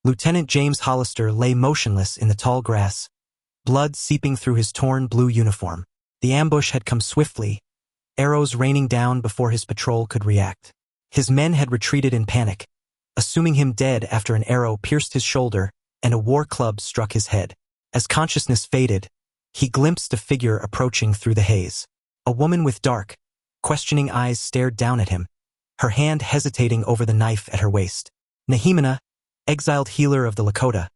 Lieutenant James Hollister lay motionless in the tall grass, blood seeping through his torn blue uniform. The ambush had come swiftly, arrows raining down before his patrol could react. His men had retreated in panic, assuming him dead after an arrow pierced his shoulder and a war club struck his head. As consciousness faded, he glimpsed a figure approaching through the haze. A woman with dark, questioning eyes stared down at him, her hand hesitating over the knife at her waist. Nehemina, exiled healer of the Lakota,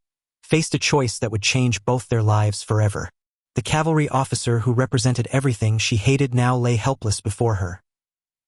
faced a choice that would change both their lives forever. The cavalry officer who represented everything she hated now lay helpless before her,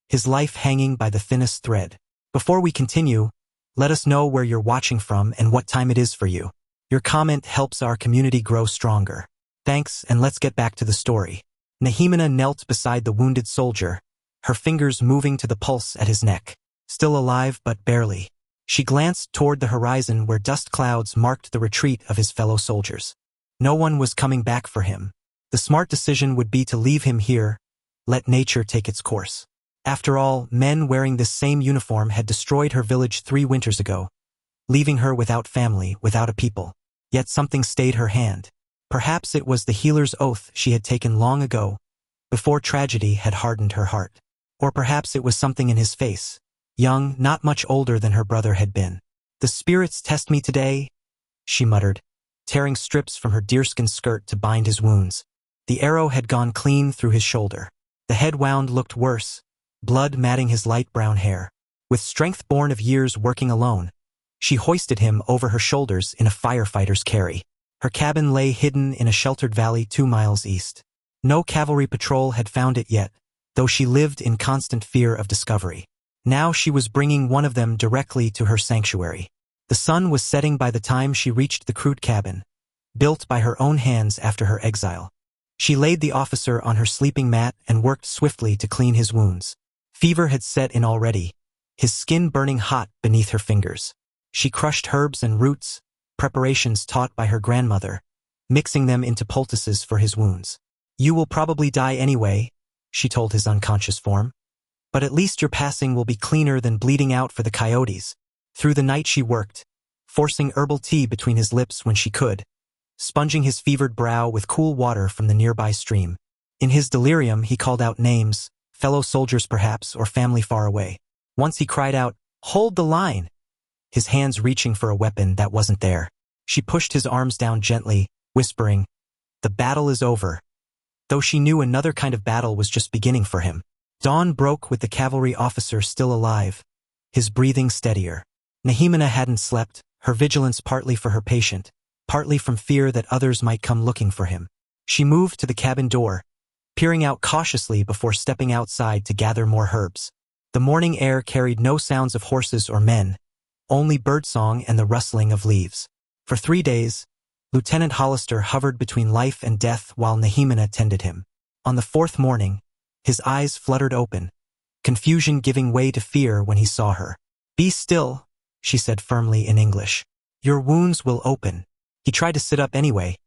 his life hanging by the thinnest thread. Before we continue, let us know where you're watching from and what time it is for you. Your comment helps our community grow stronger. Thanks, and let's get back to the story. Nehemina knelt beside the wounded soldier, her fingers moving to the pulse at his neck. Still alive, but barely. She glanced toward the horizon where dust clouds marked the retreat of his fellow soldiers. No one was coming back for him. The smart decision would be to leave him here, let nature take its course. After all, men wearing this same uniform had destroyed her village 3 winters ago, leaving her without family, without a people. Yet something stayed her hand. Perhaps it was the healer's oath she had taken long ago, before tragedy had hardened her heart. Or perhaps it was something in his face, young, not much older than her brother had been. "The spirits test me today," she muttered, tearing strips from her deerskin skirt to bind his wounds. The arrow had gone clean through his shoulder. The head wound looked worse, blood matting his light brown hair. With strength born of years working alone, she hoisted him over her shoulders in a firefighter's carry. Her cabin lay hidden in a sheltered valley 2 miles east. No cavalry patrol had found it yet, though she lived in constant fear of discovery. Now she was bringing one of them directly to her sanctuary. The sun was setting by the time she reached the crude cabin, built by her own hands after her exile. She laid the officer on her sleeping mat and worked swiftly to clean his wounds. Fever had set in already, his skin burning hot beneath her fingers. She crushed herbs and roots, preparations taught by her grandmother, mixing them into poultices for his wounds. "You will probably die anyway," she told his unconscious form. "But at least your passing will be cleaner than bleeding out for the coyotes." Through the night she worked, forcing herbal tea between his lips when she could, sponging his fevered brow with cool water from the nearby stream. In his delirium he called out names, fellow soldiers perhaps, or family far away. Once he cried out, "Hold the line!" his hands reaching for a weapon that wasn't there. She pushed his arms down gently, whispering, "The battle is over," though she knew another kind of battle was just beginning for him. Dawn broke with the cavalry officer still alive, his breathing steadier. Nehemina hadn't slept, her vigilance partly for her patient, partly from fear that others might come looking for him. She moved to the cabin door, peering out cautiously before stepping outside to gather more herbs. The morning air carried no sounds of horses or men, only birdsong and the rustling of leaves. For 3 days, Lieutenant Hollister hovered between life and death while Nehemina tended him. On the 4th morning, his eyes fluttered open, confusion giving way to fear when he saw her. "Be still," she said firmly in English. "Your wounds will open." He tried to sit up anyway,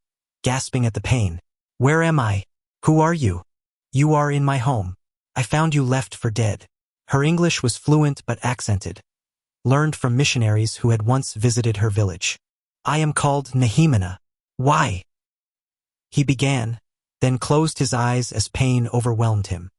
gasping at the pain. "Where am I? Who are you?" "You are in my home. I found you left for dead." Her English was fluent but accented, learned from missionaries who had once visited her village. "I am called Nehemina." "Why?" he began, then closed his eyes as pain overwhelmed him.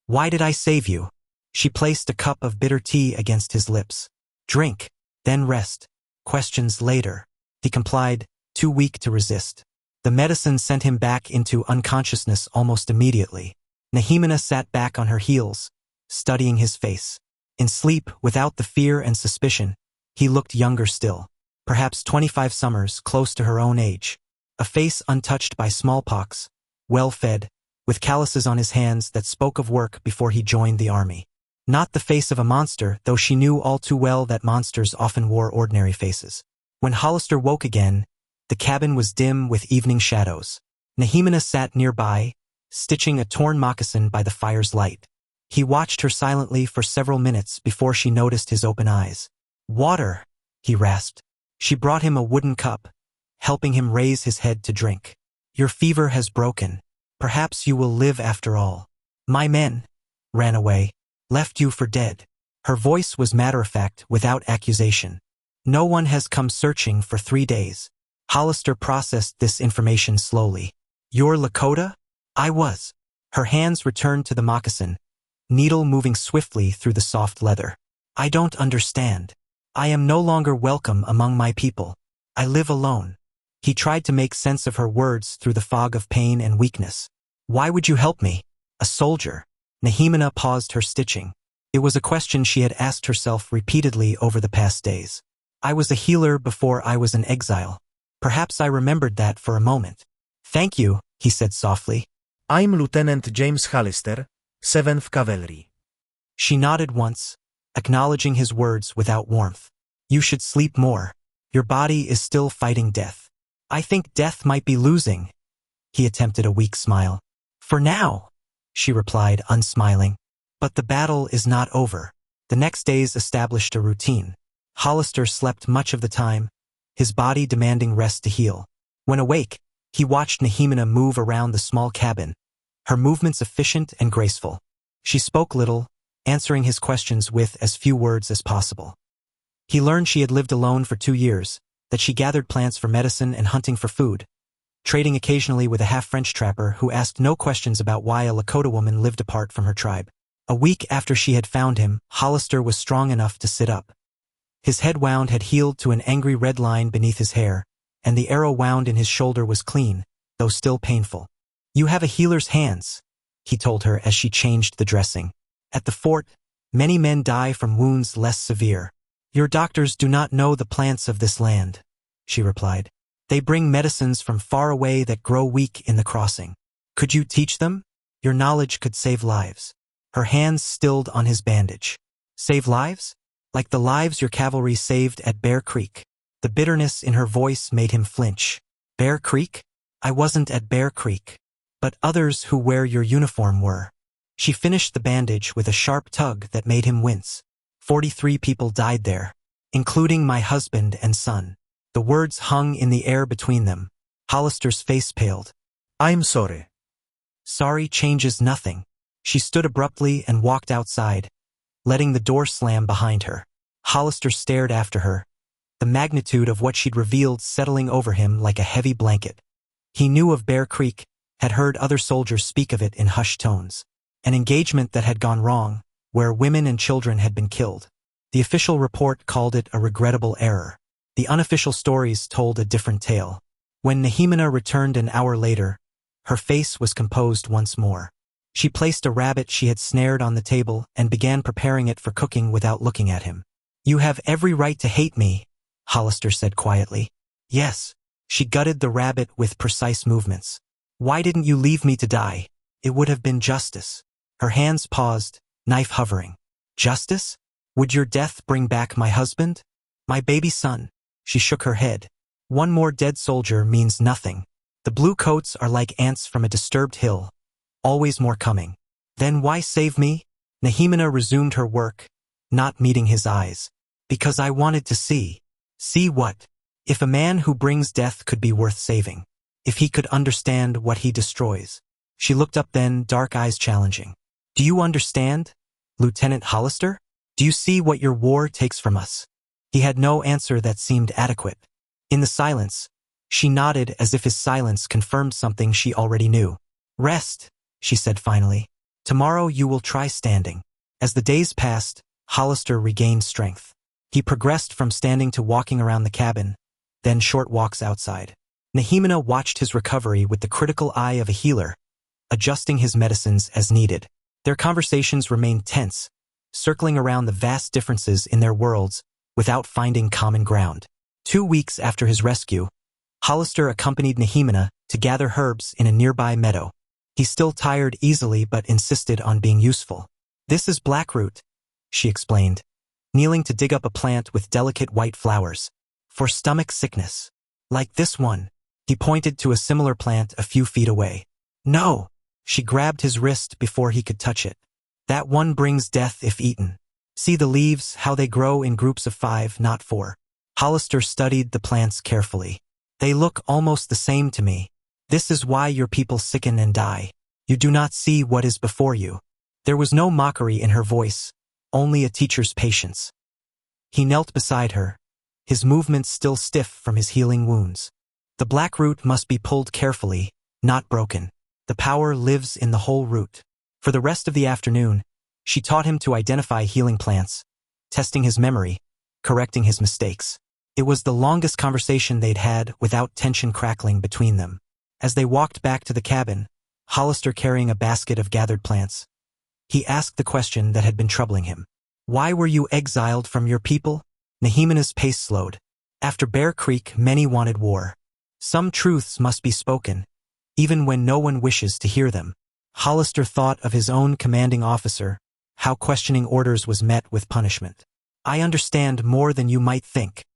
"Why did I save you?" She placed a cup of bitter tea against his lips. "Drink, then rest. Questions later." He complied, too weak to resist. The medicine sent him back into unconsciousness almost immediately. Nehemina sat back on her heels, studying his face. In sleep, without the fear and suspicion, he looked younger still. Perhaps 25 summers, close to her own age. A face untouched by smallpox, well-fed, with calluses on his hands that spoke of work before he joined the army. Not the face of a monster, though she knew all too well that monsters often wore ordinary faces. When Hollister woke again, the cabin was dim with evening shadows. Nehemina sat nearby, stitching a torn moccasin by the fire's light. He watched her silently for several minutes before she noticed his open eyes. "Water," he rasped. She brought him a wooden cup, helping him raise his head to drink. "Your fever has broken. Perhaps you will live after all. My men ran away, left you for dead." Her voice was matter-of-fact, without accusation. No one has come searching for 3 days. Hollister processed this information slowly. You're Lakota? I was. Her hands returned to the moccasin, needle moving swiftly through the soft leather. I don't understand. I am no longer welcome among my people. I live alone. He tried to make sense of her words through the fog of pain and weakness. Why would you help me? A soldier. Nehemina paused her stitching. It was a question she had asked herself repeatedly over the past days. I was a healer before I was an exile. Perhaps I remembered that for a moment. Thank you, he said softly. I'm Lieutenant James Hollister, 7th Cavalry. She nodded once, acknowledging his words without warmth. You should sleep more. Your body is still fighting death. I think death might be losing. He attempted a weak smile. For now, she replied, unsmiling. But the battle is not over. The next days established a routine. Hollister slept much of the time, his body demanding rest to heal. When awake, he watched Nehemina move around the small cabin, her movements efficient and graceful. She spoke little, answering his questions with as few words as possible. He learned she had lived alone for 2 years, that she gathered plants for medicine and hunting for food, trading occasionally with a half-French trapper who asked no questions about why a Lakota woman lived apart from her tribe. A week after she had found him, Hollister was strong enough to sit up. His head wound had healed to an angry red line beneath his hair, and the arrow wound in his shoulder was clean, though still painful. You have a healer's hands, he told her as she changed the dressing. At the fort, many men die from wounds less severe. Your doctors do not know the plants of this land, she replied. They bring medicines from far away that grow weak in the crossing. Could you teach them? Your knowledge could save lives. Her hands stilled on his bandage. Save lives? Like the lives your cavalry saved at Bear Creek. The bitterness in her voice made him flinch. Bear Creek? I wasn't at Bear Creek. But others who wear your uniform were. She finished the bandage with a sharp tug that made him wince. 43 people died there, including my husband and son. The words hung in the air between them. Hollister's face paled. I'm sorry. Sorry changes nothing. She stood abruptly and walked outside, letting the door slam behind her. Hollister stared after her, the magnitude of what she'd revealed settling over him like a heavy blanket. He knew of Bear Creek, had heard other soldiers speak of it in hushed tones. An engagement that had gone wrong, where women and children had been killed. The official report called it a regrettable error. The unofficial stories told a different tale. When Nehemina returned an hour later, her face was composed once more. She placed a rabbit she had snared on the table and began preparing it for cooking without looking at him. You have every right to hate me, Hollister said quietly. Yes. She gutted the rabbit with precise movements. Why didn't you leave me to die? It would have been justice. Her hands paused, knife hovering. Justice? Would your death bring back my husband? My baby son? She shook her head. One more dead soldier means nothing. The blue coats are like ants from a disturbed hill. Always more coming. Then why save me? Nehemina resumed her work, not meeting his eyes. Because I wanted to see. See what? If a man who brings death could be worth saving. If he could understand what he destroys. She looked up then, dark eyes challenging. Do you understand, Lieutenant Hollister? Do you see what your war takes from us? He had no answer that seemed adequate. In the silence, she nodded as if his silence confirmed something she already knew. Rest, she said finally. Tomorrow you will try standing. As the days passed, Hollister regained strength. He progressed from standing to walking around the cabin, then short walks outside. Nehemina watched his recovery with the critical eye of a healer, adjusting his medicines as needed. Their conversations remained tense, circling around the vast differences in their worlds without finding common ground. 2 weeks after his rescue, Hollister accompanied Nehemina to gather herbs in a nearby meadow. He still tired easily but insisted on being useful. This is blackroot, she explained, kneeling to dig up a plant with delicate white flowers. For stomach sickness. Like this one. He pointed to a similar plant a few feet away. No! She grabbed his wrist before he could touch it. That one brings death if eaten. See the leaves, how they grow in groups of 5, not 4. Hollister studied the plants carefully. They look almost the same to me. This is why your people sicken and die. You do not see what is before you. There was no mockery in her voice, only a teacher's patience. He knelt beside her, his movements still stiff from his healing wounds. The black root must be pulled carefully, not broken. The power lives in the whole root. For the rest of the afternoon, she taught him to identify healing plants, testing his memory, correcting his mistakes. It was the longest conversation they'd had without tension crackling between them. As they walked back to the cabin, Hollister carrying a basket of gathered plants, he asked the question that had been troubling him. Why were you exiled from your people? Nehemina's pace slowed. After Bear Creek, many wanted war. Some truths must be spoken, even when no one wishes to hear them. Hollister thought of his own commanding officer, how questioning orders was met with punishment. I understand more than you might think.